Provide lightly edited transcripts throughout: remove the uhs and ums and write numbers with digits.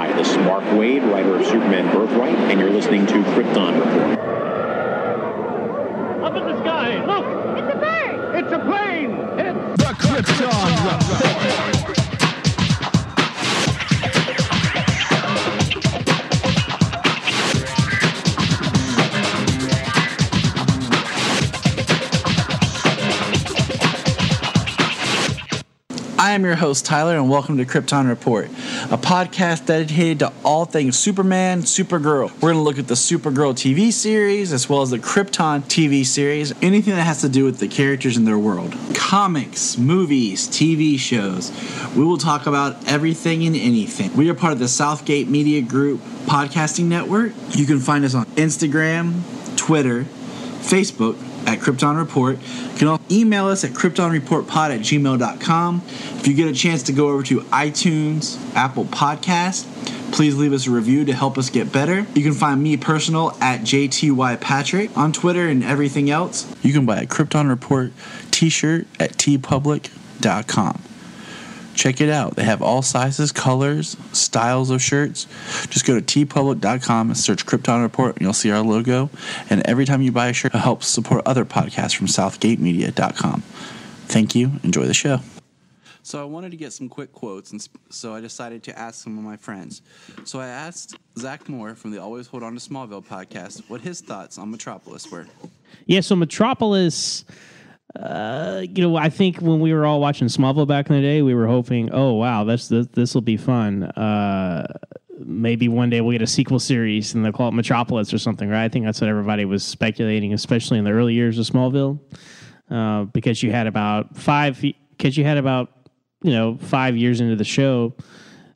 Hi, this is Mark Waid, writer of Superman Birthright, and you're listening to Krypton Report. Up in the sky, look! It's a bird! It's a plane! It's The Krypton Report. I am your host, Tyler, and welcome to Krypton Report, a podcast dedicated to all things Superman, Supergirl. We're going to look at the Supergirl TV series, as well as the Krypton TV series, anything that has to do with the characters in their world. Comics, movies, TV shows. We will talk about everything and anything. We are part of the Southgate Media Group podcasting network. You can find us on Instagram, Twitter, Facebook, at Krypton Report. You can also email us at kryptonreportpod@gmail.com. If you get a chance to go over to iTunes, Apple Podcast, please leave us a review to help us get better. You can find me personal at JTYPatrick on Twitter and everything else. You can buy a Krypton Report t-shirt at tpublic.com. Check it out. They have all sizes, colors, styles of shirts. Just go to tpublic.com and search Krypton Report, and you'll see our logo. And every time you buy a shirt, it helps support other podcasts from southgatemedia.com. Thank you. Enjoy the show. So I wanted to get some quick quotes, and so I decided to ask some of my friends. So I asked Zach Moore from the Always Hold On to Smallville podcast what his thoughts on Metropolis were. Yeah, so Metropolis... I think when we were all watching Smallville back in the day, we were hoping, oh, wow, this will be fun. Maybe one day we'll get a sequel series and they'll call it Metropolis or something, right? I think that's what everybody was speculating, especially in the early years of Smallville, because you had about 5 years into the show,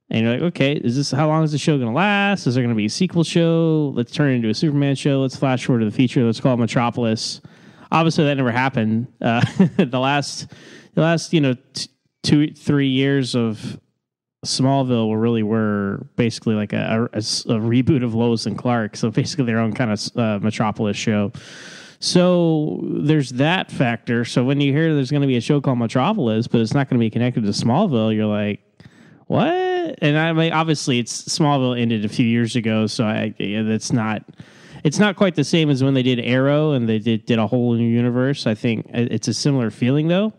and you're like, okay, how long is the show going to last? Is there going to be a sequel show? Let's turn it into a Superman show. Let's flash forward to the future. Let's call it Metropolis. Obviously, that never happened. The last 2-3 years of Smallville were basically like a reboot of Lois and Clark. So basically their own kind of Metropolis show. So there's that factor. So when you hear there's going to be a show called Metropolis, but it's not going to be connected to Smallville, you're like, what? And I mean, obviously, Smallville ended a few years ago, so that's not. It's not quite the same as when they did Arrow and they did a whole new universe. I think it's a similar feeling, though,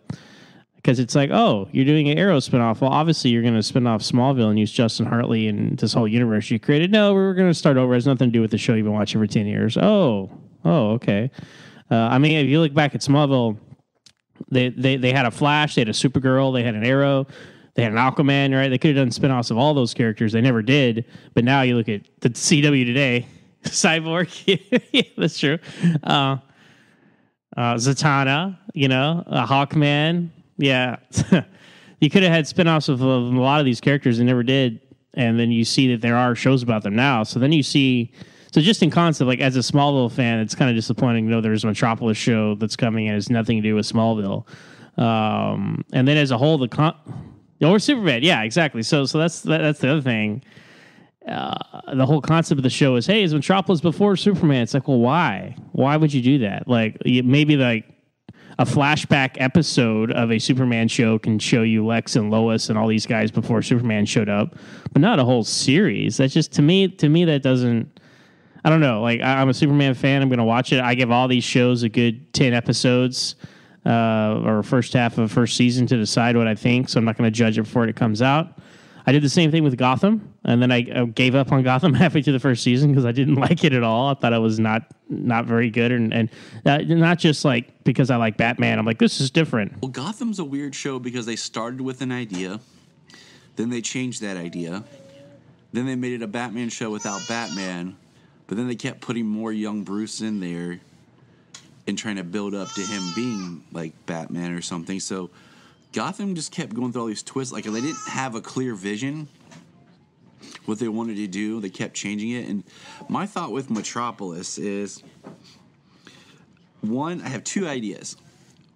because it's like, oh, you're doing an Arrow spinoff. Well, obviously, you're going to spin off Smallville and use Justin Hartley and this whole universe you created. No, we're going to start over. It has nothing to do with the show you've been watching for 10 years. Oh, okay. I mean, if you look back at Smallville, they had a Flash, they had a Supergirl, they had an Arrow, they had an Aquaman, right? They could have done spinoffs of all those characters. They never did. But now you look at the CW today. Cyborg, yeah, that's true. Zatanna, Hawkman, yeah. You could have had spinoffs of a lot of these characters and never did, and then you see that there are shows about them now. So then you see, just in concept, like as a Smallville fan, it's kind of disappointing. There's a Metropolis show that's coming and has nothing to do with Smallville. And then as a whole, or Superman, yeah, exactly. So that's the other thing. The whole concept of the show is, hey, is Metropolis before Superman? It's like, well, why? Why would you do that? Like, maybe like a flashback episode of a Superman show can show you Lex and Lois and all these guys before Superman showed up, but not a whole series. That's just to me that doesn't. I don't know. Like, I'm a Superman fan. I'm going to watch it. I give all these shows a good 10 episodes or first half of first season to decide what I think. So I'm not going to judge it before it comes out. I did the same thing with Gotham, and then I gave up on Gotham halfway through the first season because I didn't like it at all. I thought it was not very good, and not just like because I like Batman. I'm like, this is different. Well, Gotham's a weird show because they started with an idea, then they changed that idea, then they made it a Batman show without Batman, but then they kept putting more young Bruce in there and trying to build up to him being like Batman or something. So Gotham just kept going through all these twists. Like, they didn't have a clear vision what they wanted to do. They kept changing it. And my thought with Metropolis is, one, I have two ideas.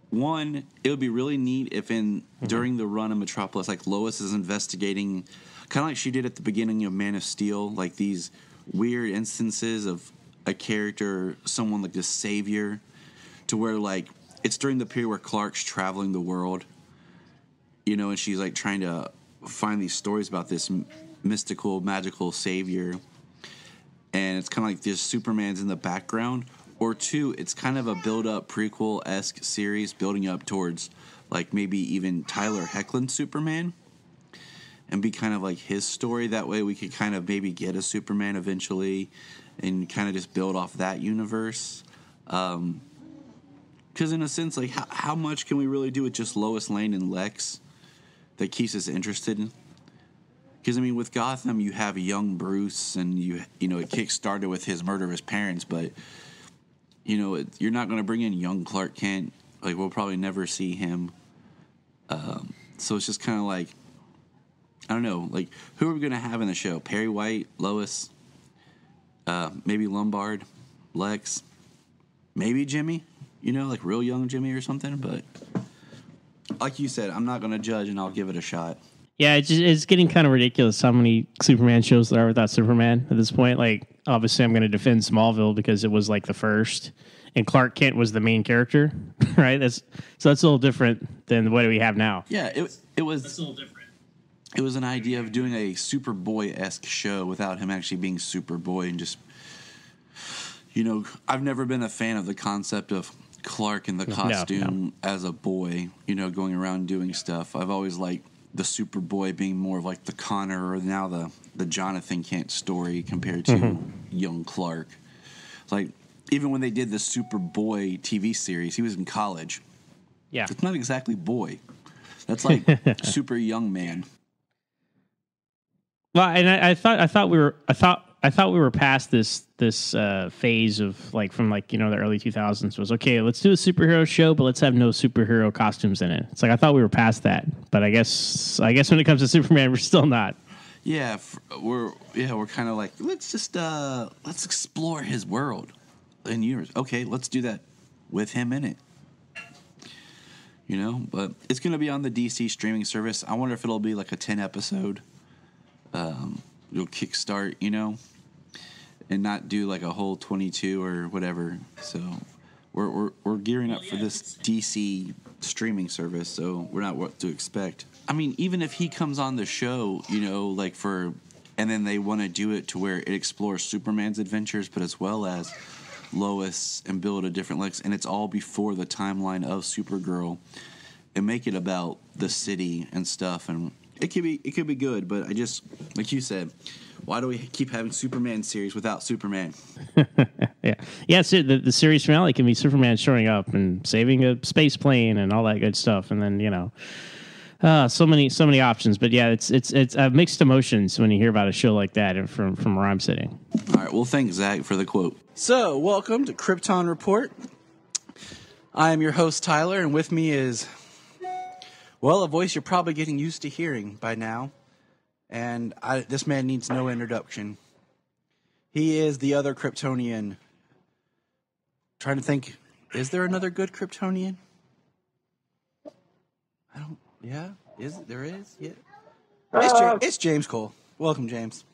One, it would be really neat if during the run of Metropolis, like Lois is investigating, kind of like she did at the beginning of Man of Steel, like these weird instances of a character, someone like the savior, to where like it's during the period where Clark's traveling the world, and she's like trying to find these stories about this mystical, magical savior, and it's kind of like this Superman's in the background. Or two, it's kind of a build-up prequel-esque series building up towards like maybe even Tyler Hoechlin's Superman, and be kind of like his story. That way we could kind of maybe get a Superman eventually and kind of just build off that universe. Because in a sense, like how much can we really do with just Lois Lane and Lex that keeps us interested in? Because, I mean, with Gotham, you have young Bruce, and you know, it kick-started with his murder of his parents, but, you know, you're not going to bring in young Clark Kent. Like, we'll probably never see him. So it's just kind of like, I don't know, like, who are we going to have in the show? Perry White, Lois, maybe Lombard, Lex, maybe Jimmy, you know, like real young Jimmy or something. But like you said, I'm not going to judge, and I'll give it a shot. Yeah, it's getting kind of ridiculous how many Superman shows there are without Superman at this point. Like, obviously, I'm going to defend Smallville because it was like the first, and Clark Kent was the main character, right? That's a little different than what we have now. Yeah, it was. That's a little different. It was an idea of doing a Superboy-esque show without him actually being Superboy, and just, you know, I've never been a fan of the concept of Clark in the costume as a boy, you know, going around doing stuff. I've always liked the Superboy being more of like the Connor, or now the Jonathan Kent story compared to young Clark. Like, even when they did the Superboy TV series, he was in college. Yeah. It's not exactly boy. That's like super young man. Well, and I thought we were past this phase of like from like, you know, the early 2000s was okay. Let's do a superhero show, but let's have no superhero costumes in it. It's like I thought we were past that, but I guess when it comes to Superman, we're still not. Yeah, we're kind of like let's explore his world and universe. Okay, let's do that with him in it. You know, but it's going to be on the DC streaming service. I wonder if it'll be like a 10 episode. You'll kickstart, you know, and not do like a whole 22 or whatever. So we're gearing up for this DC streaming service, so we're not what to expect. I mean, even if he comes on the show, you know, like and then they want to do it to where it explores Superman's adventures, but as well as Lois, and build a different Lex, and it's all before the timeline of Supergirl, and make it about the city and stuff, and it could be good. But I just, like you said, why do we keep having Superman series without Superman? Yeah. So the series finale can be Superman showing up and saving a space plane and all that good stuff, and then, you know, so many options. But yeah, it's mixed emotions when you hear about a show like that and from where I'm sitting. All right. Well, thanks, Zach, for the quote. So, welcome to Krypton Report. I am your host, Tyler, and with me is, well, a voice you're probably getting used to hearing by now. And this man needs no introduction. He is the other Kryptonian. Trying to think, is there another good Kryptonian? There is? Yeah. It's James Cole. Welcome, James.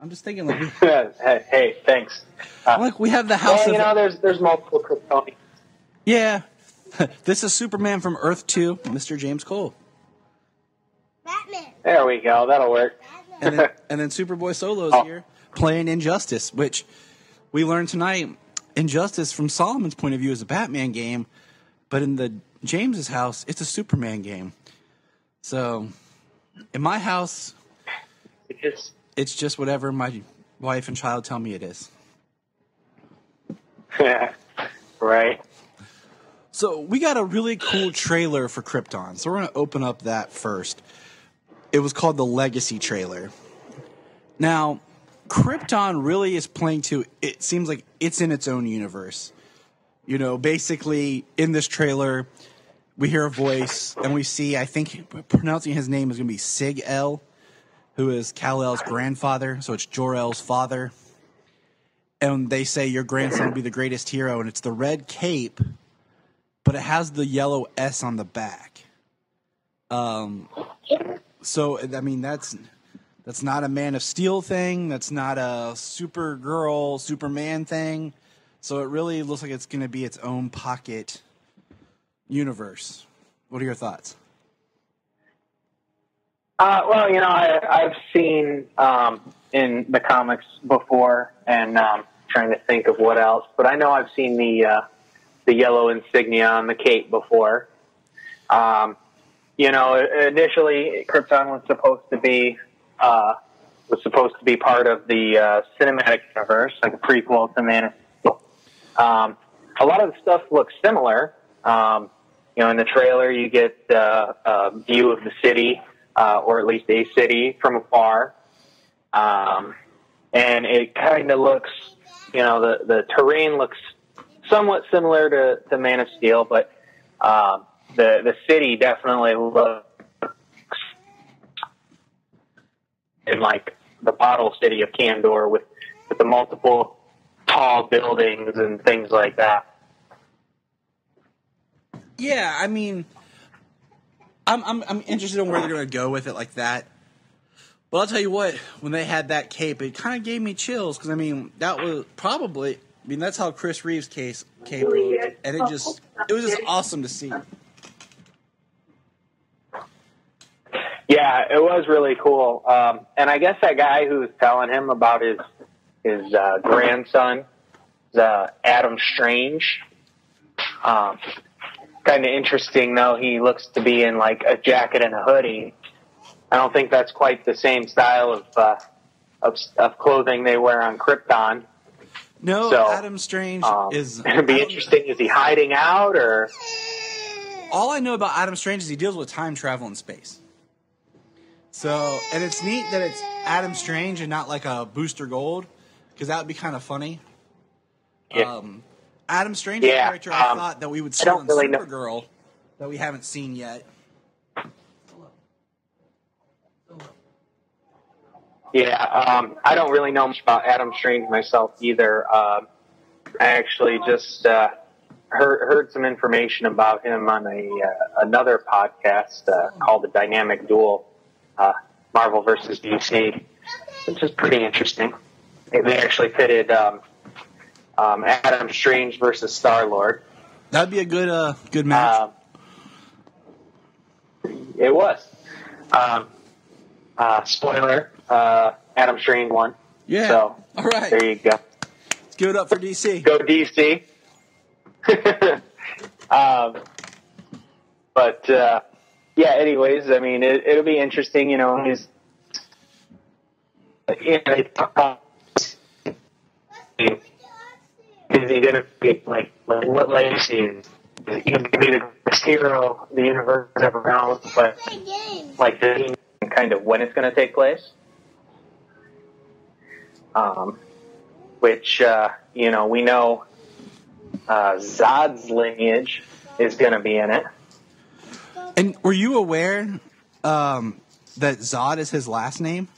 I'm just thinking, like, hey, thanks. Like, we have the house. Yeah, you know, there's multiple Kryptonians. Yeah. This is Superman from Earth 2, Mr. James Cole. Batman. There we go. That'll work. And then Superboy Solo's here playing Injustice, which we learned tonight. Injustice, from Solomon's point of view, is a Batman game, but in the James's house, it's a Superman game. So, in my house, it's just whatever my wife and child tell me it is. Right. So we got a really cool trailer for Krypton. So we're going to open up that first. It was called the Legacy trailer. Now, Krypton really is playing to, it seems like it's in its own universe. You know, basically in this trailer, we hear a voice and we see, I think pronouncing his name is going to be Sig-El, who is Kal-El's grandfather. So it's Jor-El's father. And they say your grandson will be the greatest hero, and it's the red cape, but it has the yellow S on the back. So, I mean, that's not a Man of Steel thing. That's not a Supergirl, Superman thing. So it really looks like it's going to be its own pocket universe. What are your thoughts? Well, I've seen in the comics before, and trying to think of what else. But I know I've seen the yellow insignia on the cape before. Initially Krypton was supposed to be part of the cinematic universe, like a prequel to Man of Steel. A lot of the stuff looks similar. In the trailer you get a view of the city, or at least a city from afar. And it kind of looks, the terrain looks somewhat similar to Man of Steel, but the city definitely looks in like the bottle city of Kandor with the multiple tall buildings and things like that. Yeah, I mean, I'm interested in where they're going to go with it like that. But I'll tell you what, when they had that cape, it kind of gave me chills because that was probably, that's how Chris Reeves' cape looked, and it was just awesome to see. Yeah, it was really cool. And I guess that guy who was telling him about his grandson, Adam Strange. Kind of interesting, though. He looks to be in like a jacket and a hoodie. I don't think that's quite the same style of clothing they wear on Krypton. No, so, Adam Strange is. It'd be interesting. Is he hiding out, or? All I know about Adam Strange is he deals with time travel in space. So, and it's neat that it's Adam Strange and not like a Booster Gold, because that would be kind of funny. Yeah. Adam Strange is a character I thought that we would see on Supergirl that we haven't seen yet. Yeah, I don't really know much about Adam Strange myself either. I actually just heard some information about him on another podcast called The Dynamic Duel, Marvel versus DC, which is pretty interesting. They actually pitted Adam Strange versus Star-Lord. That'd be a good match. It was. Spoiler, Adam Strange won. Yeah. So, all right. There you go. Let's give it up for DC. Go DC. Yeah, anyways, I mean, it'll be interesting, is he going to be like what legacy is he going to be the best hero the universe has ever known, but like the kind of when it's going to take place, which we know Zod's lineage is going to be in it. And were you aware that Zod is his last name?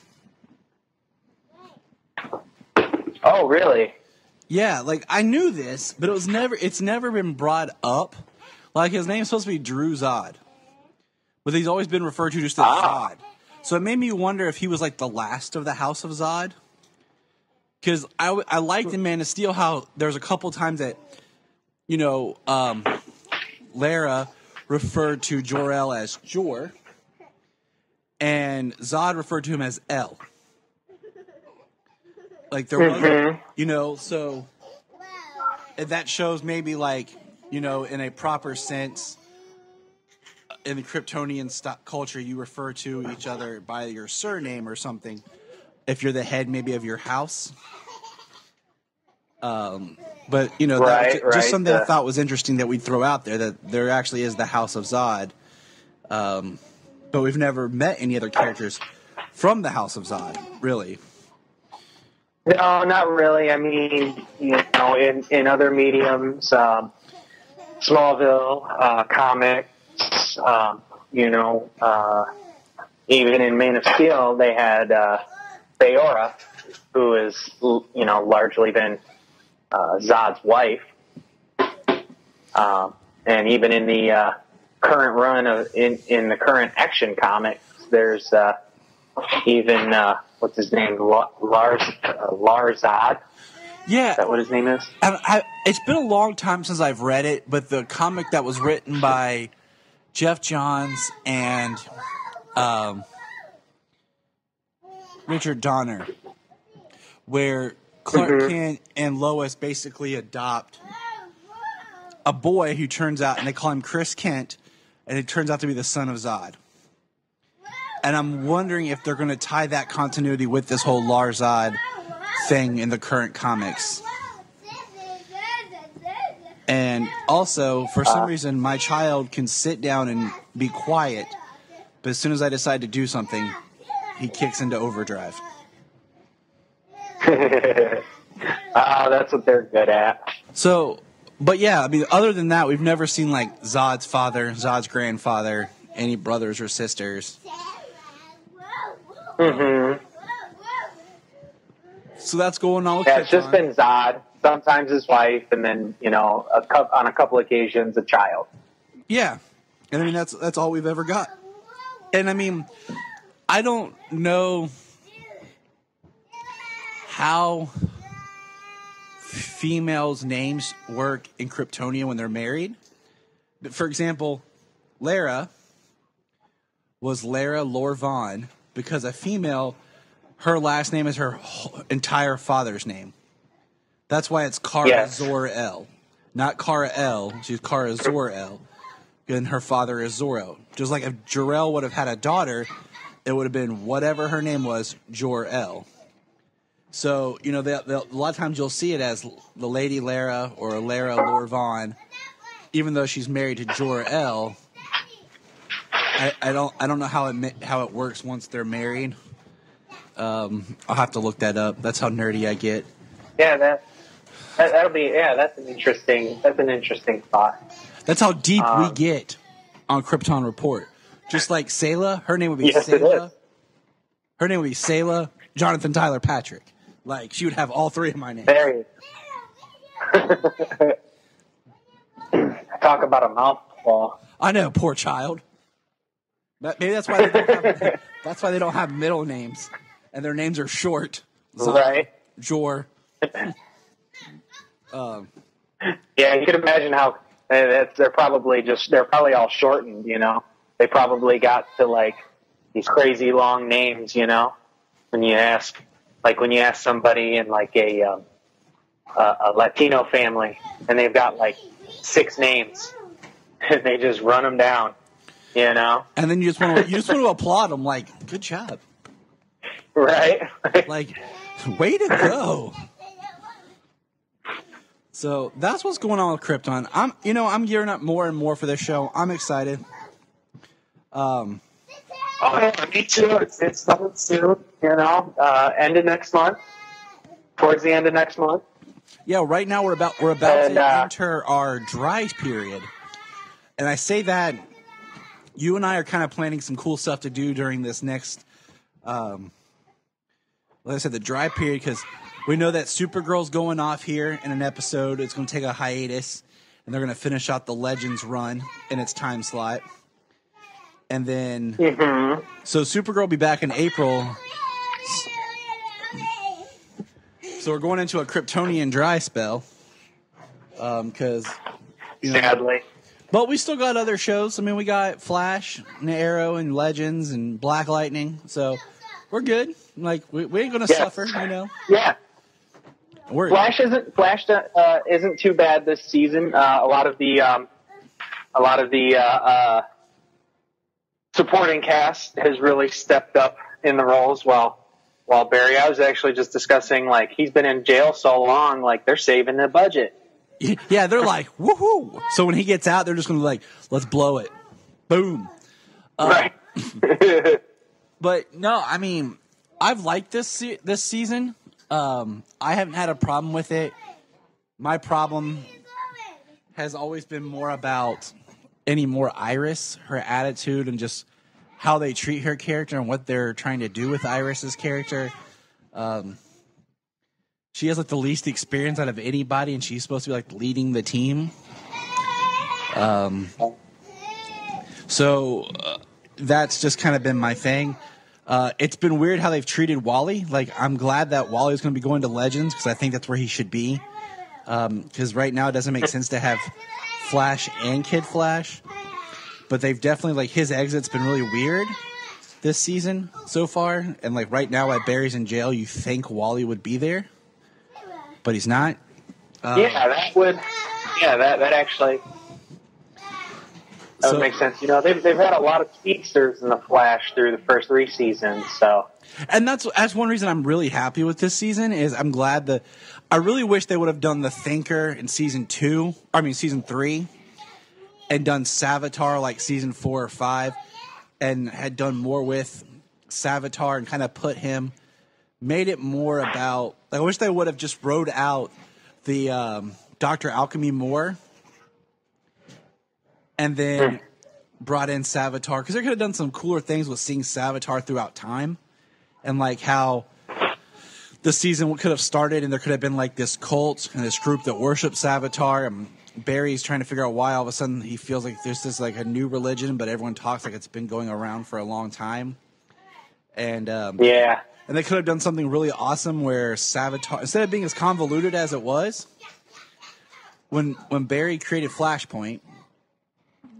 Oh, really? Yeah, like I knew this, but it's never been brought up. Like his name's supposed to be Drew Zod, but he's always been referred to just as Zod. So it made me wonder if he was like the last of the House of Zod. Because I liked in Man of Steel how there's a couple times that, Lara referred to Jor-El as Jor, and Zod referred to him as El. Like there was, so that shows maybe like, in a proper sense, in the Kryptonian culture, you refer to each other by your surname or something. If you're the head, maybe of your house. But just something I thought was interesting that we'd throw out there, that there actually is the House of Zod. But we've never met any other characters from the House of Zod, really. No, not really. I mean, in other mediums, Smallville, comics, even in Man of Steel, they had Theora, who has, largely been Zod's wife. And even in the current run in the current Action comics, there's even what's his name, Lars Zod. Yeah, is that what his name is? It's been a long time since I've read it, but the comic that was written by Jeff Johns and Richard Donner, where Clark Kent and Lois basically adopt a boy who turns out, and they call him Chris Kent, and it turns out to be the son of Zod. And I'm wondering if they're going to tie that continuity with this whole Lar-Zod thing in the current comics. And also, for some reason, my child can sit down and be quiet, but as soon as I decide to do something, he kicks into overdrive. That's what they're good at. So, but yeah, I mean, other than that, we've never seen like Zod's father, Zod's grandfather, any brothers or sisters. So that's going on with Yeah, it's just been Zod, sometimes his wife, and then, on a couple occasions, a child. Yeah. And I mean, that's all we've ever got. And I mean, I don't know how females' names work in Kryptonia when they're married. But for example, Lara was Lara Lor-Vaughn because a female, her last name is her entire father's name. That's why it's Kara Zor-El. Not Kara El, she's Kara Zor-El. And her father is Zorro. Just like if Jor-El would have had a daughter, it would have been whatever her name was, Jor-El. So, a lot of times you'll see it as the Lady Lara or Lara Lor-Vaughn, even though she's married to Jor-El. I don't know how it works once they're married. I'll have to look that up. That's how nerdy I get. Yeah, that'll be that's an interesting thought. That's how deep we get on Krypton Report. Just like Sayla, her name would be Yes, Sayla. Her name would be Sayla Jonathan Tyler Patrick. Like, she would have all three of my names. There you Talk about a mouthful. I know, poor child. Maybe that's why they don't have middle names, and their names are short. Right. Jor. Yeah, you can imagine how they're probably all shortened. They probably got to like these crazy long names. When you ask somebody in like a Latino family, and they've got like 6 names, and they just run them down. And then you just want to applaud them, like, good job, right? Like, way to go. So that's what's going on with Krypton. I'm gearing up more and more for this show. I'm excited. Oh, yeah, me too. It's coming soon. End of next month. Towards the end of next month. Yeah, right now we're about to enter our dry period, and I say that you and I are kind of planning some cool stuff to do during this next, like I said, the dry period, because we know that Supergirl's going off here in an episode. It's going to take a hiatus, and they're going to finish out the Legends run in its time slot. And then, so Supergirl will be back in April. So we're going into a Kryptonian dry spell. Because, sadly. But we still got other shows. I mean, we got Flash and Arrow and Legends and Black Lightning. So we're good. Like, we ain't going to suffer, Yeah. Flash isn't too bad this season. A lot of the supporting cast has really stepped up in the roles. While Barry, I was actually just discussing, like, he's been in jail so long, like, they're saving the budget. Yeah, they're like, woohoo! So when he gets out, they're just going to be like, let's blow it. Boom. Right. But no, I mean, I've liked this season. I haven't had a problem with it. My problem has always been more about Iris, her attitude, and just how they treat her character and what they're trying to do with Iris's character. She has like the least experience out of anybody, and she's supposed to be like leading the team. So that's just kind of been my thing. It's been weird how they've treated Wally. Like, I'm glad that Wally's going to be going to Legends because I think that's where he should be. Because right now it doesn't make sense to have Flash and Kid Flash. But they've definitely, like, his exit's been really weird. this season so far. And like right now, while Barry's in jail, you think Wally would be there, but he's not. That actually would make sense. You know, they've had a lot of speedsters in the Flash through the first 3 seasons, so. And that's one reason I'm really happy with this season is I'm glad I really wish they would have done the Thinker in season 3, and done Savitar like season 4 or 5, and had done more with Savitar and kind of made it more about. Like, I wish they would have just wrote out the Dr. Alchemy more, and then brought in Savitar, because they could have done some cooler things with seeing Savitar throughout time, and like how the season could have started and there could have been like this cult and this group that worships Savitar, and Barry's trying to figure out why all of a sudden he feels like there's this like a new religion, but everyone talks like it's been going around for a long time. And and they could have done something really awesome where Savitar, instead of being as convoluted as it was, when Barry created Flashpoint,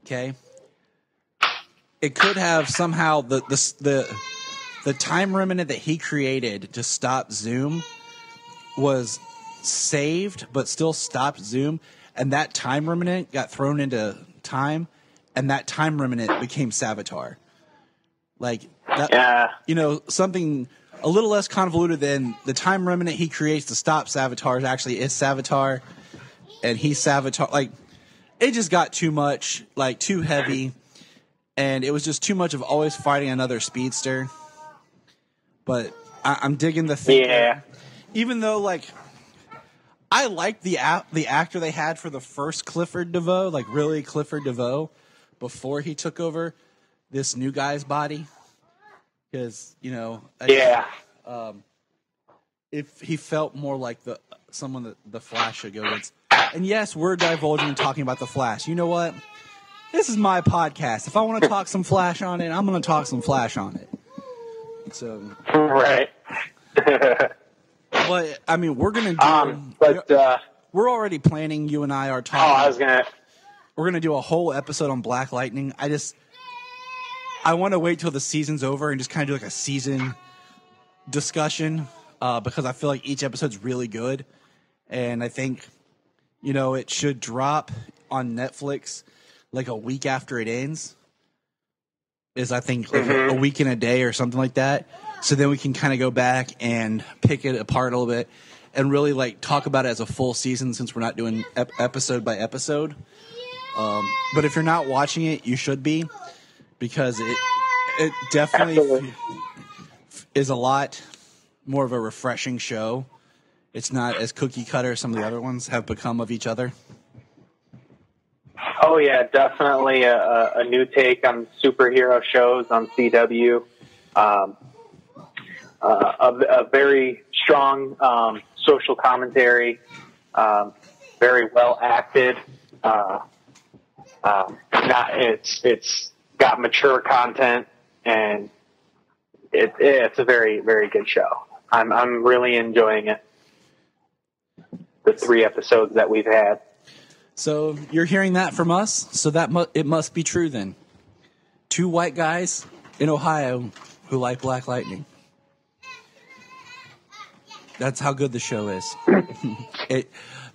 okay, it could have somehow the time remnant that he created to stop Zoom was saved, but still stopped Zoom. And that time remnant got thrown into time, and that time remnant became Savitar. Like, that, something a little less convoluted than the time remnant he creates to stop Savitar actually is Savitar, and he's Savitar. Like, it just got too much, like, too heavy, and it was just too much of always fighting another speedster. But I'm digging the thing. Yeah. Even though, like, I liked the actor they had for the first Clifford DeVoe, like really Clifford DeVoe, before he took over this new guy's body. Because, if he felt more like someone that the Flash should go against. And yes, we're divulging and talking about the Flash. You know what? This is my podcast. If I want to talk some Flash on it, I'm going to talk some Flash on it. So right. But I mean, we're gonna do. We're already planning. You and I are talking. We're gonna do a whole episode on Black Lightning. I want to wait till the season's over and just kind of do like a season discussion because I feel like each episode's really good, and I think it should drop on Netflix like a week after it ends. I think like a week and a day or something like that. So then we can kind of go back and pick it apart a little bit and really like talk about it as a full season since we're not doing episode by episode. But if you're not watching it, you should be, because it definitely is a lot more of a refreshing show. It's not as cookie cutter as some of the other ones have become of each other. Oh yeah, definitely a new take on superhero shows on CW. A very strong social commentary, very well acted. It's got mature content, and it's a very, very good show. I'm really enjoying it. The 3 episodes that we've had. So you're hearing that from us, so that it must be true then. 2 white guys in Ohio who like Black Lightning. That's how good the show is.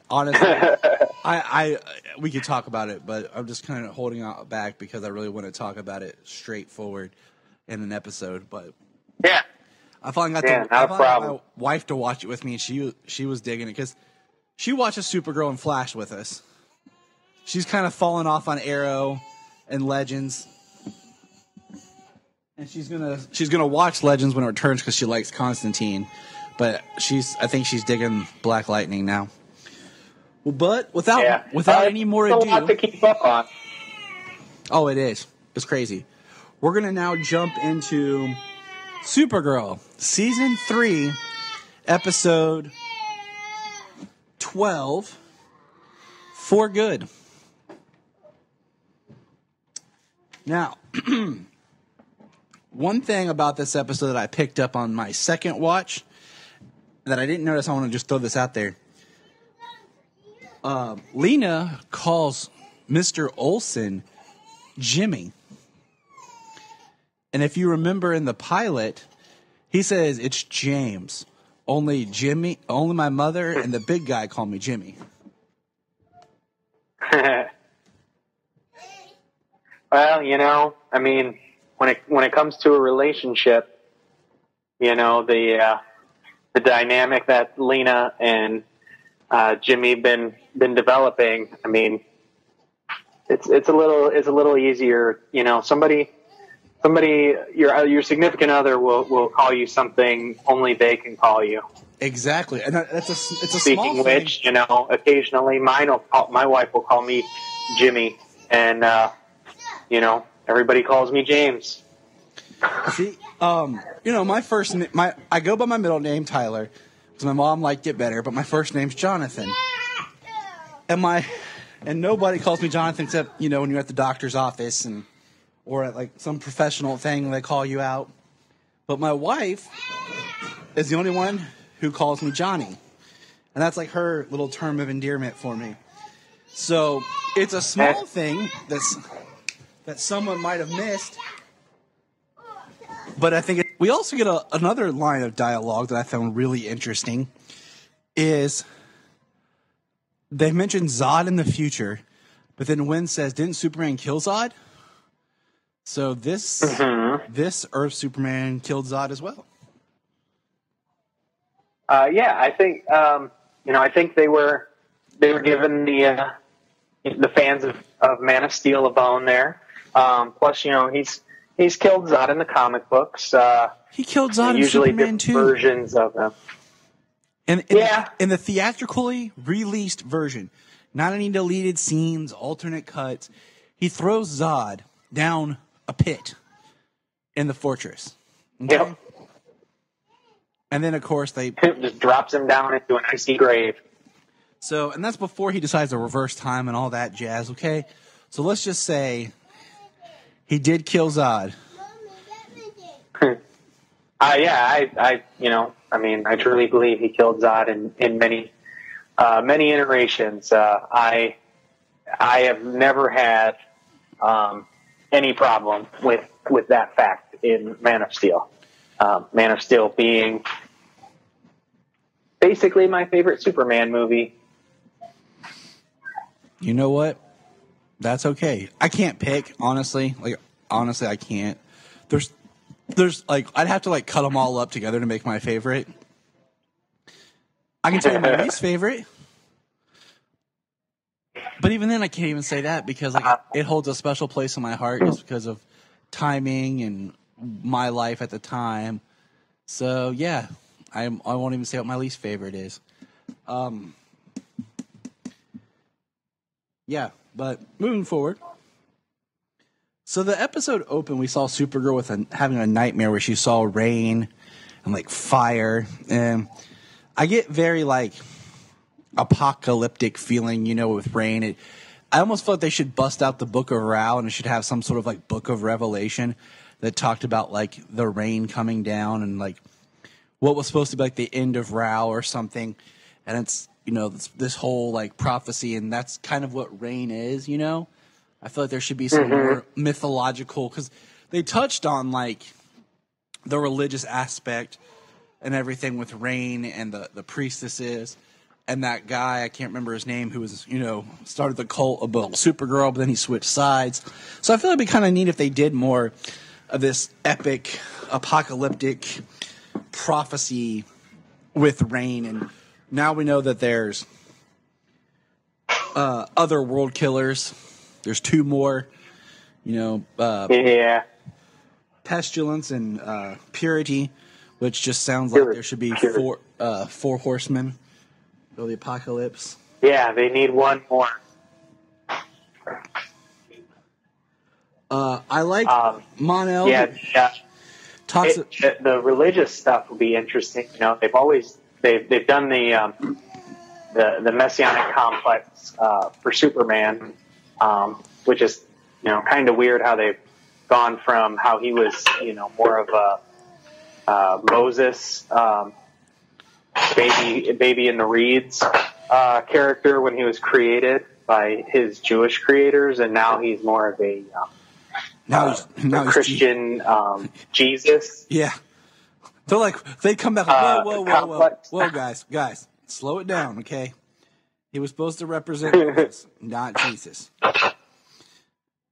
Honestly, we could talk about it, but I'm just kind of holding out back because I really want to talk about it straightforward in an episode. But yeah, I finally got my wife to watch it with me, and she was digging it because she watches Supergirl and Flash with us. She's kind of fallen off on Arrow and Legends, and she's gonna watch Legends when it returns because she likes Constantine. But I think she's digging Black Lightning now. Well, but without any more ado, a lot to keep up on. Oh, it is. It's crazy. We're gonna now jump into Supergirl, season 3, episode 12. For Good. Now, one thing about this episode that I picked up on my second watch that I didn't notice, I want to just throw this out there. Lena calls Mr. Olsen Jimmy. And if you remember in the pilot, he says it's James. Only my mother and the big guy call me Jimmy. Well, I mean, when it comes to a relationship, the dynamic that Lena and Jimmy been developing. I mean, it's a little easier. Somebody your significant other will call you something only they can call you. Exactly, and it's a Speaking small which, thing. Occasionally my wife will call me Jimmy, and everybody calls me James. See, I go by my middle name Tyler because my mom liked it better, but my first name's Jonathan, and nobody calls me Jonathan except when you're at the doctor's office or at like some professional thing they call you out. But my wife is the only one who calls me Johnny, and that's like her little term of endearment for me. So it's a small thing that someone might have missed. But I think we also get another line of dialogue that I found really interesting is they mentioned Zod in the future, but then Wynn says, didn't Superman kill Zod? So this Earth Superman killed Zod as well. I think I think they were giving the fans of Man of Steel a bone there. Plus, he's killed Zod in the comic books. He killed Zod in usually Superman different too. Versions of him. In the theatrically released version, not any deleted scenes, alternate cuts, he throws Zod down a pit in the fortress. Okay? Yep. And then, of course, they just drops him down into an icy grave. So, and that's before he decides to reverse time and all that jazz, okay? So let's just say he did kill Zod. I truly believe he killed Zod in many iterations. I have never had any problem with that fact in Man of Steel. Man of Steel being basically my favorite Superman movie. You know what? That's okay. I can't pick, honestly. Honestly, I can't. There's I'd have to cut them all up together to make my favorite. I can tell you my least favorite. But even then, I can't even say that because it holds a special place in my heart just because of timing and my life at the time. So yeah, I won't even say what my least favorite is. Yeah, but moving forward. So the episode opened, we saw Supergirl having a nightmare where she saw rain and fire, and I get very apocalyptic feeling, with rain. I almost felt they should bust out the Book of Ra and it should have some sort of Book of Revelation that talked about the rain coming down and what was supposed to be the end of Ra or something, and it's this whole prophecy, and that's kind of what rain is. I feel like there should be some more mythological, because they touched on the religious aspect and everything with rain and the priestesses. And that guy, I can't remember his name, who was, started the cult about Supergirl, but then he switched sides. So I feel like it'd be kind of neat if they did more of this epic, apocalyptic prophecy with rain. And now we know that there's other world killers. There's two more, Pestilence and Purity, which just sounds like there should be four horsemen. The apocalypse. Yeah, they need one more. I like Mon-El. Yeah. The religious stuff will be interesting. They've done the messianic complex for Superman, which is kind of weird how they've gone from how he was more of a Moses. Baby in the Reeds character when he was created by his Jewish creators, and now he's more of a he's Christian Jesus. Yeah. They're like, they come back, whoa, guys, slow it down, okay? He was supposed to represent Jesus, not Jesus.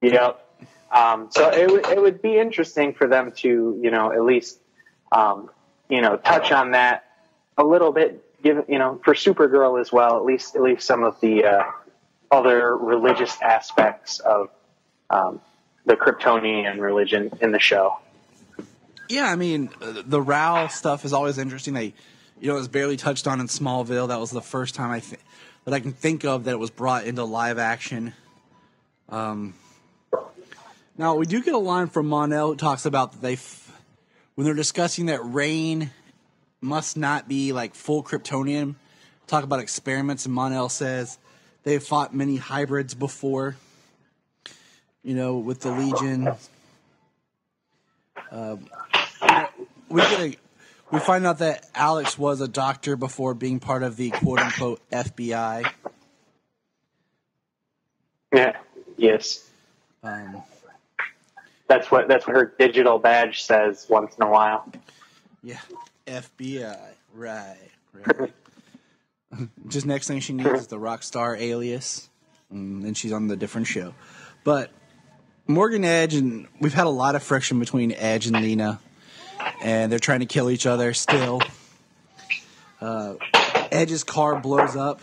Yep. So it would be interesting for them to, at least, touch on that a little bit, give, for Supergirl as well, at least some of the other religious aspects of the Kryptonian religion in the show. Yeah, I mean, the Rao stuff is always interesting. It was barely touched on in Smallville. That was the first time that I can think of that it was brought into live action. Now, we do get a line from Mon-El who talks about that when they're discussing that Rain must not be like full Kryptonian, talk about experiments, and Mon-El says they've fought many hybrids before, with the Legion. We find out that Alex was a doctor before being part of the quote-unquote FBI. Yeah. Yes. That's what her digital badge says once in a while. Yeah, FBI. Right. Just next thing she needs is the rock star alias, and then she's on the different show. But Morgan Edge, and we've had a lot of friction between Edge and Lena, and they're trying to kill each other still. Edge's car blows up.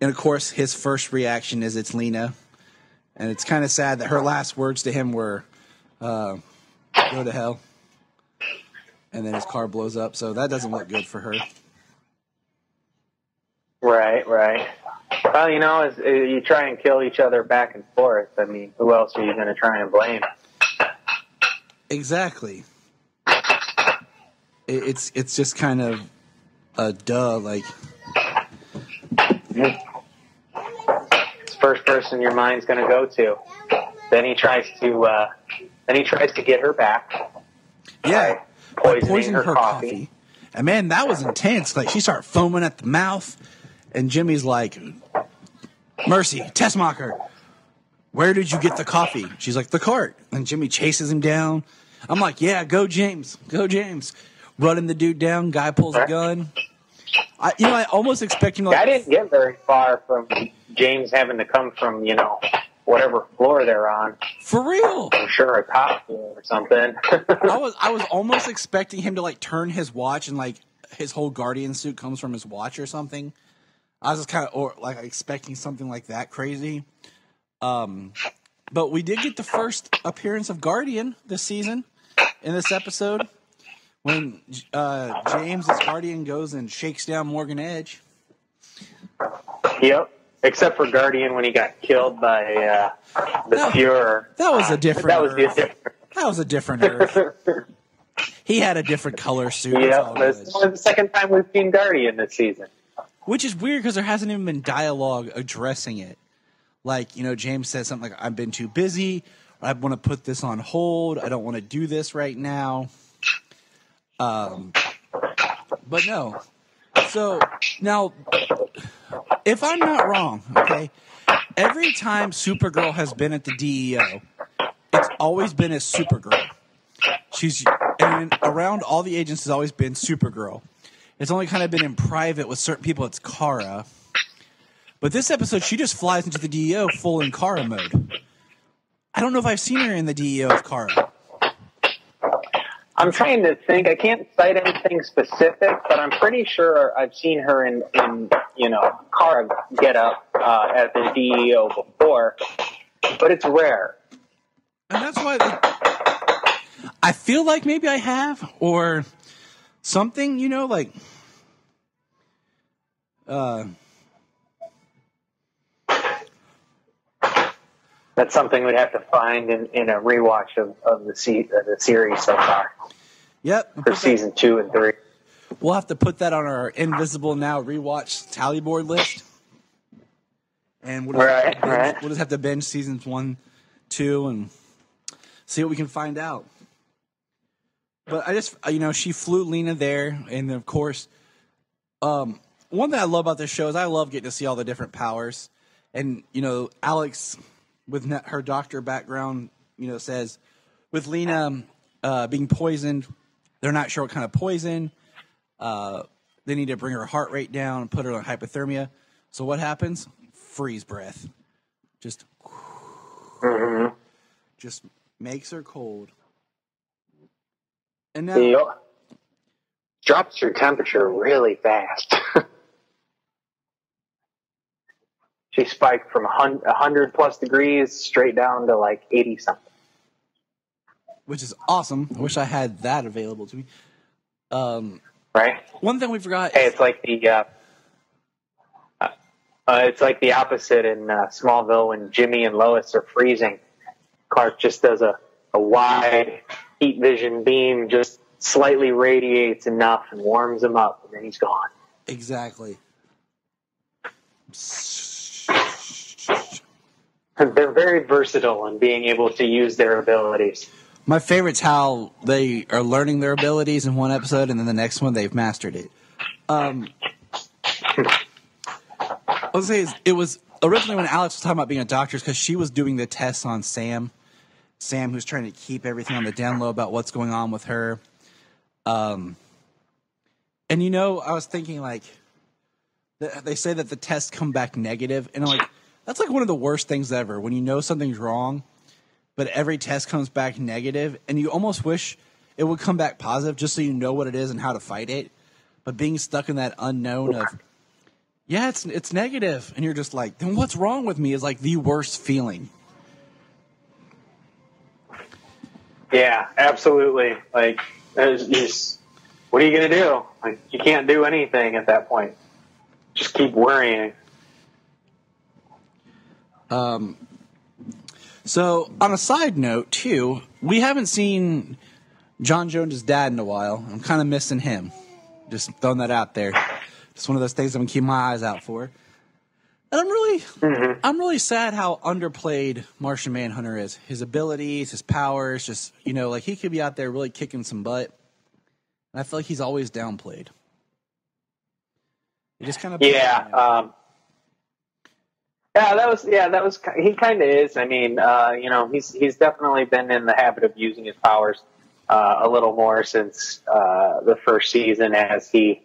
And of course, his first reaction is it's Lena. And it's kind of sad that her last words to him were, go to hell. And then his car blows up, so that doesn't look good for her. Right. Well, as you try and kill each other back and forth, I mean, who else are you going to try and blame? Exactly. It's just kind of a duh, like... It's the first person your mind's going to go to. Then he tries to get her back. Yeah. Poisoning her coffee. And man, that was intense. Like, she started foaming at the mouth, and Jimmy's like, Mercy, Tessmacher, where did you get the coffee? She's like, the cart. And Jimmy chases him down. I'm like, yeah, go James. Running the dude down, guy pulls a gun. I almost expect him to, like... I didn't get very far from James having to come from, whatever floor they're on. For real? I'm sure a cop or something. I was almost expecting him to, like, turn his watch and, like, his whole Guardian suit comes from his watch or something. I was just kind of, expecting something like that crazy. But we did get the first appearance of Guardian this season in this episode when James, as Guardian, goes and shakes down Morgan Edge. Yep. Except for Guardian when he got killed by the Fuhrer. That was a different Earth. That was a different Earth. He had a different color suit. Yeah, that's the second time we've seen Guardian this season. Which is weird because there hasn't even been dialogue addressing it. Like, James says something like, I've been too busy. I want to put this on hold. I don't want to do this right now. But no. So, now, if I'm not wrong, okay, every time Supergirl has been at the DEO, it's always been as Supergirl. And around all the agents has always been Supergirl. It's only kind of been in private with certain people, it's Kara. But this episode, she just flies into the DEO full in Kara mode. I don't know if I've seen her in the DEO as Kara. I'm trying to think. I can't cite anything specific, but I'm pretty sure I've seen her in Kara get up at the DEO before, but it's rare. And that's why I feel like maybe I have, or something, That's something we'd have to find in a rewatch of the series so far. Yep. For season 2 and 3. We'll have to put that on our Invisible Now rewatch tally board list. And we'll just have to binge seasons 1, 2, and see what we can find out. But I just, she flew Lena there, and of course, one thing I love about this show is I love getting to see all the different powers. And, Alex, with her doctor background, says with Lena being poisoned, they're not sure what kind of poison. They need to bring her heart rate down and put her on hypothermia. So what happens? Freeze breath. Just makes her cold. And now drops her temperature really fast. She spiked from 100 plus degrees straight down to like 80 something. Which is awesome. I wish I had that available to me. Right. One thing we forgot. Hey, it's like the opposite in Smallville when Jimmy and Lois are freezing. Clark just does a wide heat vision beam, just slightly radiates enough and warms him up, and then he's gone. Exactly. They're very versatile in being able to use their abilities. My favorite's how they are learning their abilities in one episode, and then the next one they've mastered it. Let's say it was originally when Alex was talking about being a doctor, because she was doing the tests on Sam. Sam, who's trying to keep everything on the down low about what's going on with her. And I was thinking they say that the tests come back negative, and I'm like, that's like one of the worst things ever. When you know something's wrong, but every test comes back negative, and you almost wish it would come back positive just so you know what it is and how to fight it. But being stuck in that unknown of, yeah, it's negative, and you're just like, then what's wrong with me is like the worst feeling. Yeah, absolutely. Like, what are you going to do? Like, you can't do anything at that point. Just keep worrying. So, on a side note, too, we haven't seen John Jones' dad in a while. I'm kind of missing him. Just throwing that out there. Just one of those things I'm going to keep my eyes out for. And I'm really sad how underplayed Martian Manhunter is. His abilities, his powers, just, he could be out there really kicking some butt. And I feel like he's always downplayed. He just kind of... Yeah, that was. He kind of is. I mean, he's definitely been in the habit of using his powers a little more since the first season, as he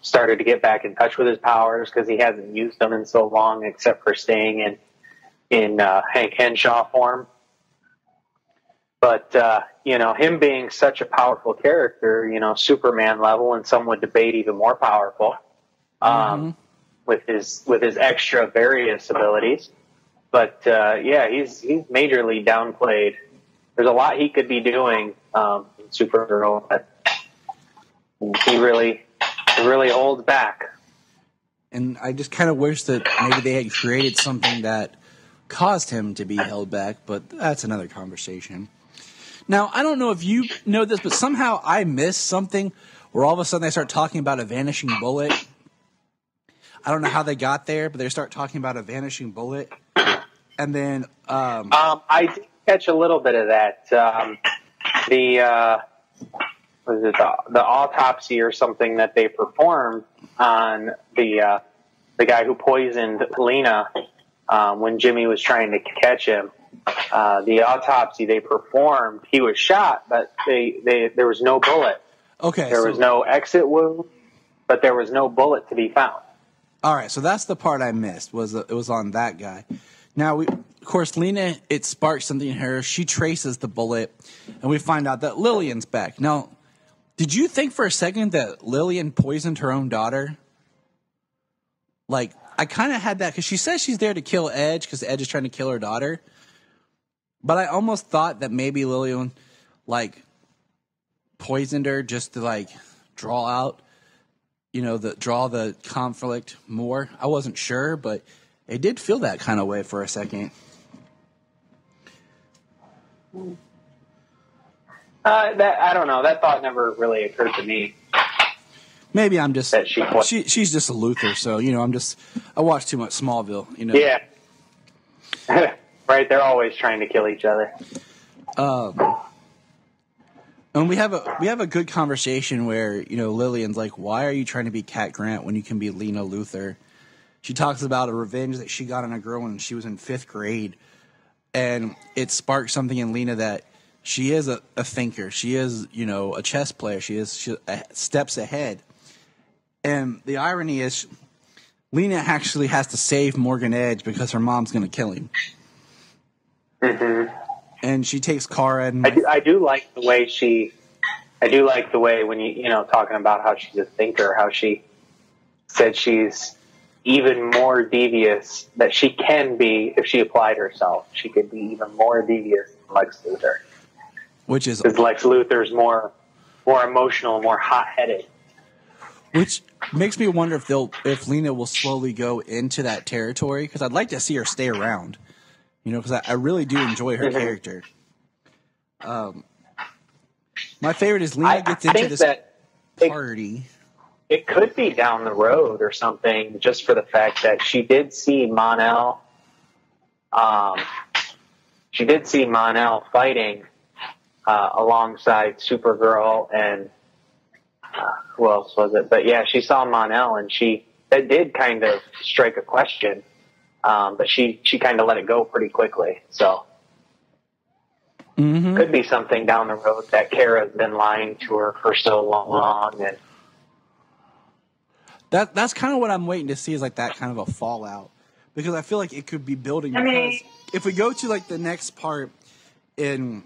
started to get back in touch with his powers, because he hasn't used them in so long, except for staying in Hank Henshaw form. But him being such a powerful character, Superman level, and some would debate even more powerful. With his extra various abilities. But, he's majorly downplayed. There's a lot he could be doing in Supergirl, but he really holds back. And I just kind of wish that maybe they had created something that caused him to be held back, but that's another conversation. Now, I don't know if you know this, but somehow I missed something where all of a sudden they start talking about a vanishing bullet. I don't know how they got there, but they start talking about a vanishing bullet. And then... I did catch a little bit of that. The autopsy or something that they performed on the guy who poisoned Lena when Jimmy was trying to catch him. The autopsy they performed, he was shot, but there was no bullet. Okay. There was no exit wound, but there was no bullet to be found. All right, so that's the part I missed. It was on that guy. Now, of course, Lena, it sparks something in her. She traces the bullet, and we find out that Lillian's back. Now, did you think for a second that Lillian poisoned her own daughter? Like, I kind of had that, because she says she's there to kill Edge, because Edge is trying to kill her daughter. But I almost thought that maybe Lillian, poisoned her just to, draw out, draw the conflict more. I wasn't sure, but it did feel that kind of way for a second. I don't know. That thought never really occurred to me. Maybe I'm just that she's just a Luthor, so I watch too much Smallville. Yeah, right. They're always trying to kill each other. And we have a good conversation where Lillian's like, "Why are you trying to be Cat Grant when you can be Lena Luthor?" She talks about a revenge that she got on a girl when she was in 5th grade. And it sparked something in Lena that she is a thinker. She is, a chess player. She steps ahead. And the irony is Lena actually has to save Morgan Edge because her mom's going to kill him. Mm-hmm. And she takes Kara and... I do like the way when talking about how she's a thinker, how she said she's even more devious, that she can be if she applied herself. She could be even more devious than Lex Luthor. Because Lex Luthor's more emotional, more hot-headed. Which makes me wonder if Lena will slowly go into that territory, because I'd like to see her stay around. Because I really do enjoy her character. My favorite is Lena gets into this party. It could be down the road or something, just for the fact that she did see Mon-El. She did see Mon-El fighting alongside Supergirl and who else was it? But yeah, she saw Mon-El, and that did kind of strike a question. But she kind of let it go pretty quickly. So could be something down the road that Kara's been lying to her for so long, and that's kind of what I'm waiting to see, is like that kind of a fallout, because I feel like it could be building. Because if we go to like the next part in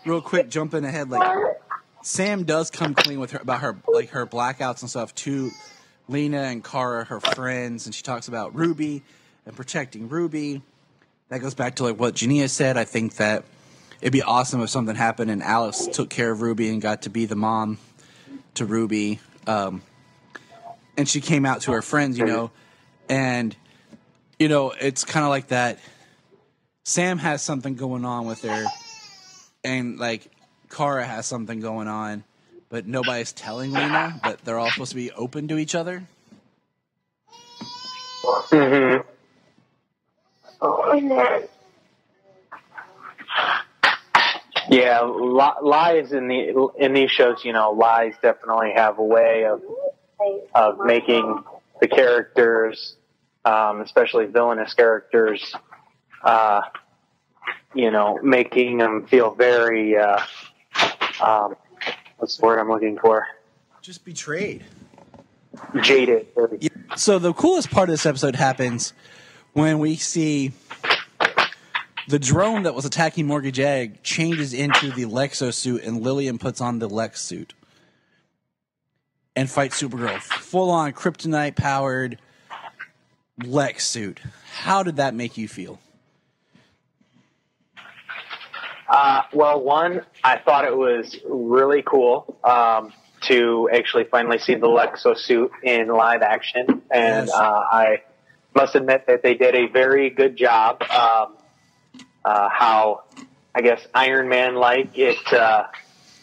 real quick, jumping ahead, like Sam does come clean with her about her blackouts and stuff to Lena and Kara, her friends, and she talks about Ruby and protecting Ruby. That goes back to like what Junia said. I think that it'd be awesome if something happened and Alice took care of Ruby and got to be the mom to Ruby. And she came out to her friends, and, it's kind of like that. Sam has something going on with her, and like Kara has something going on, but nobody's telling Lena, but they're all supposed to be open to each other. Mm-hmm. Yeah, lies in these shows, lies definitely have a way of making the characters, especially villainous characters, making them feel very, what's the word I'm looking for? Just betrayed. Jaded. Yeah. So the coolest part of this episode happens when we see the drone that was attacking Mortgage Egg changes into the Lexo suit, and Lillian puts on the Lex suit and fights Supergirl. Full-on kryptonite-powered Lex suit. How did that make you feel? Well, one, I thought it was really cool to actually finally see the Lexo suit in live action, and Yes. I must admit that they did a very good job. How, I guess, Iron Man-like it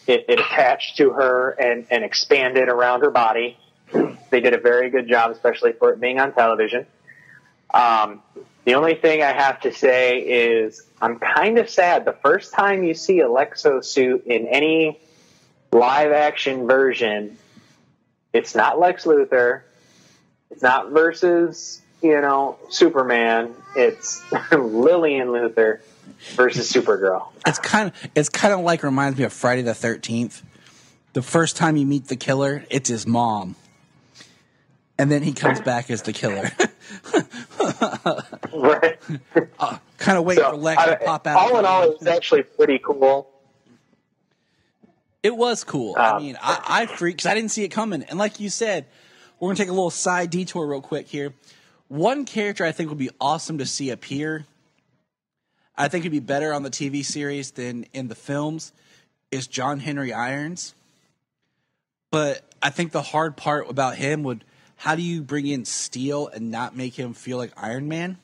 attached to her and expanded around her body. They did a very good job, especially for it being on television. The only thing I have to say is I'm kind of sad. The first time you see a Lexo suit in any live-action version, it's not Lex Luthor. It's not versus, Superman. It's Lillian Luthor versus Supergirl. It's kind of like, reminds me of Friday the 13th. The first time you meet the killer, it's his mom. And then he comes back as the killer. Right. Kind of wait for Lex to pop out. All in all, it was actually pretty cool. It was cool. I freaked because I didn't see it coming. And like you said, we're going to take a little side detour real quick here. One character I think would be awesome to see appear, I think it'd be better on the TV series than in the films, is John Henry Irons. But I think the hard part about him would, how do you bring in Steel and not make him feel like Iron Man?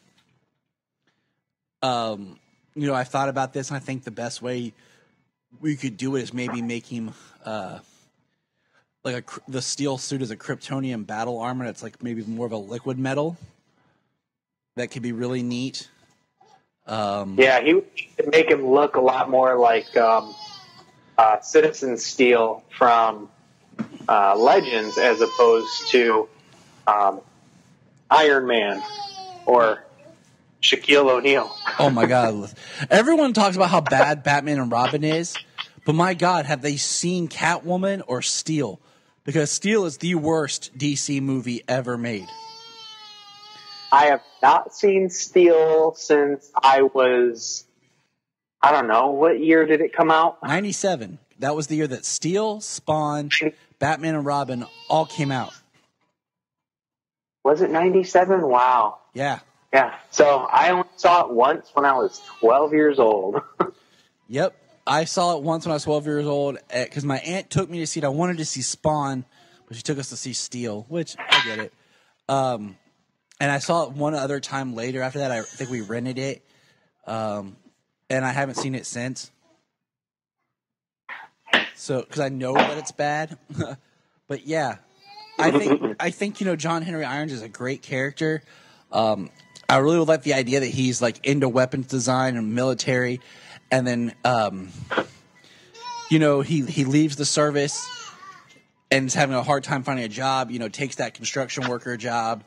I've thought about this, and I think the best way we could do it is maybe make him the Steel suit is a Kryptonian battle armor that's like maybe more of a liquid metal. That could be really neat. Yeah, he would make him look a lot more like Citizen Steel from Legends, as opposed to Iron Man or Shaquille O'Neal. Oh my God! Everyone talks about how bad Batman and Robin is, but my God, have they seen Catwoman or Steel? Because Steel is the worst DC movie ever made. I have not seen Steel since I don't know, what year did it come out? 97. That was the year that Steel, Spawn, Batman and Robin all came out. Was it 97? Wow. Yeah. Yeah. So I only saw it once when I was 12 years old. Yep. I saw it once when I was 12 years old because my aunt took me to see it. I wanted to see Spawn, but she took us to see Steel, which I get it. And I saw it one other time later. After that, I think we rented it. And I haven't seen it since. So, because I know that it's bad. But yeah, I think, John Henry Irons is a great character. I really would like the idea that he's like into weapons design and military. And then, he leaves the service and is having a hard time finding a job, takes that construction worker job,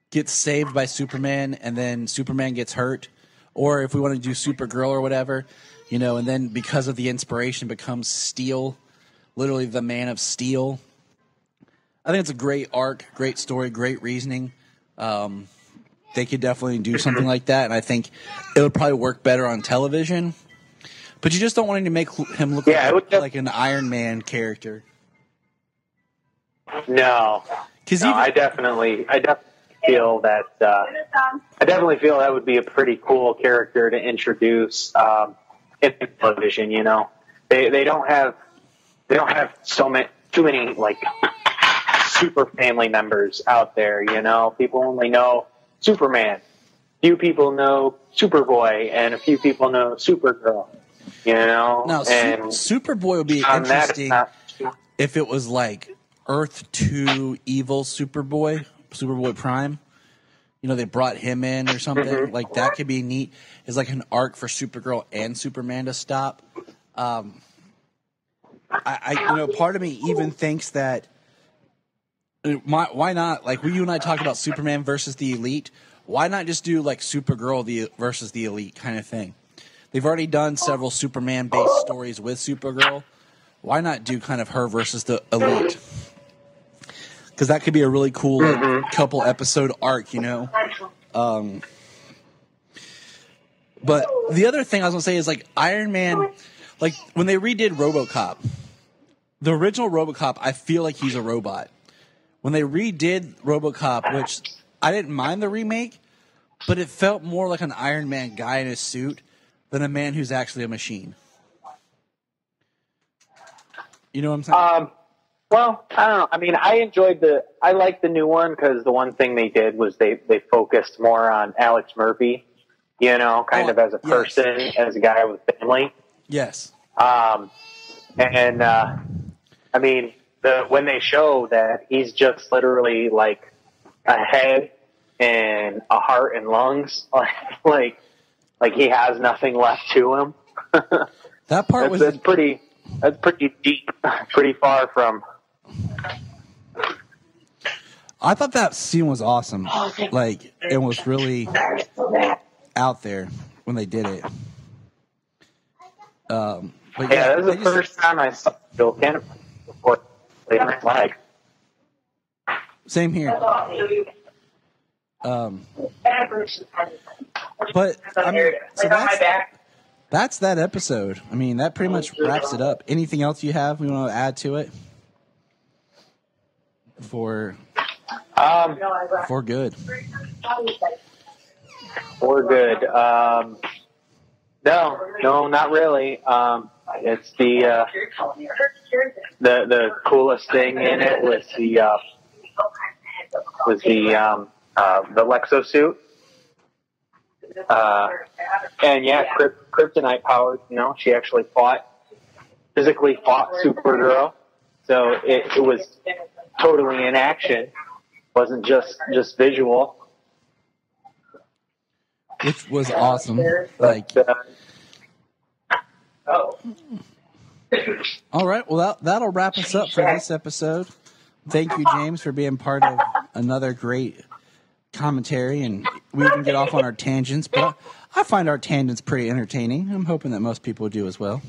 gets saved by Superman, and then Superman gets hurt. Or if we want to do Supergirl or whatever, and then because of the inspiration becomes Steel, literally the Man of Steel. I think it's a great arc, great story, great reasoning. They could definitely do something like that, and I think it would probably work better on television. But you just don't want him to make him look like an Iron Man character. No, I definitely feel that would be a pretty cool character to introduce in television. They don't have too many like super family members out there. People only know Superman. Few people know Superboy, and a few people know Supergirl. Now, and Superboy would be interesting if it was like Earth 2 evil Superboy Prime. They brought him in or something. Mm-hmm. Like, that could be neat. It's like an arc for Supergirl and Superman to stop. Part of me even thinks that why not? Like, you and I talked about Superman versus the Elite. Why not just do like Supergirl versus the Elite kind of thing? They've already done several Superman-based stories with Supergirl. Why not do kind of her versus the Elite? Because that could be a really cool couple episode arc, But the other thing I was going to say is like Iron Man, like when they redid RoboCop, the original RoboCop, I feel like he's a robot. When they redid RoboCop, which I didn't mind the remake, but it felt more like an Iron Man guy in a suit than a man who's actually a machine. You know what I'm saying? Well, I don't know. I mean, I liked the new one because the one thing they did was they focused more on Alex Murphy, as a person, as a guy with family. Yes. When they show that he's just literally like a head and a heart and lungs, like he has nothing left to him. That part that's pretty deep, pretty far from. I thought that scene was awesome. Like, it was really out there when they did it. But that was the first time I saw Bill Cannon before they went flag. Same here. But I mean, so that's that episode. I mean, that pretty much wraps it up. Anything else you have we want to add to it? For good. For good. No, not really. It's the coolest thing in it was the Lexo suit. And yeah, kryptonite powered. She actually physically fought Supergirl. So it was totally in action. Wasn't just visual. Which was awesome. Like, all right. Well, that'll wrap us up for this episode. Thank you, James, for being part of another great commentary, and we can get off on our tangents, but I find our tangents pretty entertaining. I'm hoping that most people do as well.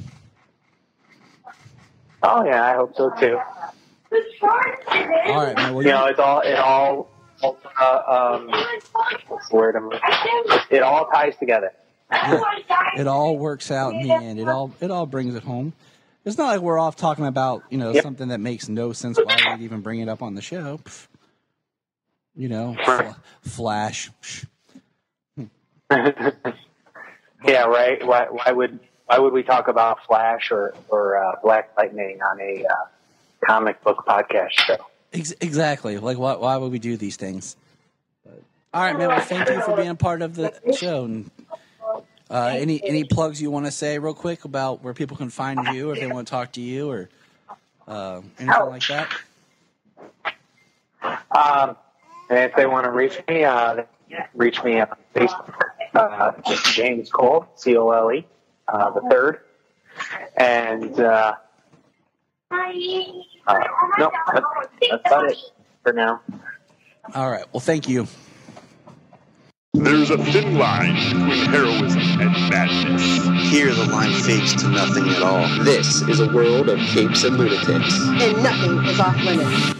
Oh yeah, I hope so too. All right, man. Well, You know, it all what's the word? It all ties together. it all works out in the end. It all brings it home. It's not like we're off talking about, something that makes no sense. Why would even bring it up on the show? Pff. Flash. Yeah, right. Why would we talk about Flash or Black Lightning on a comic book podcast show? Exactly. Like, why would we do these things? All right, man. Well, thank you for being a part of the show. And, any plugs you want to say real quick about where people can find you, or if they want to talk to you, or anything like that? And if they want to reach me on Facebook. James Cole, Cole, the third. And no, that's about it for now. All right. Well, thank you. There's a thin line between heroism and madness. Here the line fades to nothing at all. This is a world of capes and lunatics. And nothing is off limits.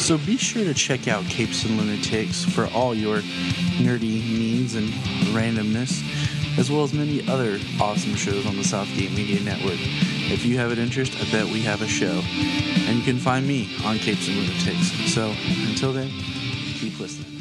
So be sure to check out Capes and Lunatics for all your nerdy needs and randomness, as well as many other awesome shows on the Southgate Media Network. If you have an interest, I bet we have a show. And you can find me on Capes and Lunatics. So until then, keep listening.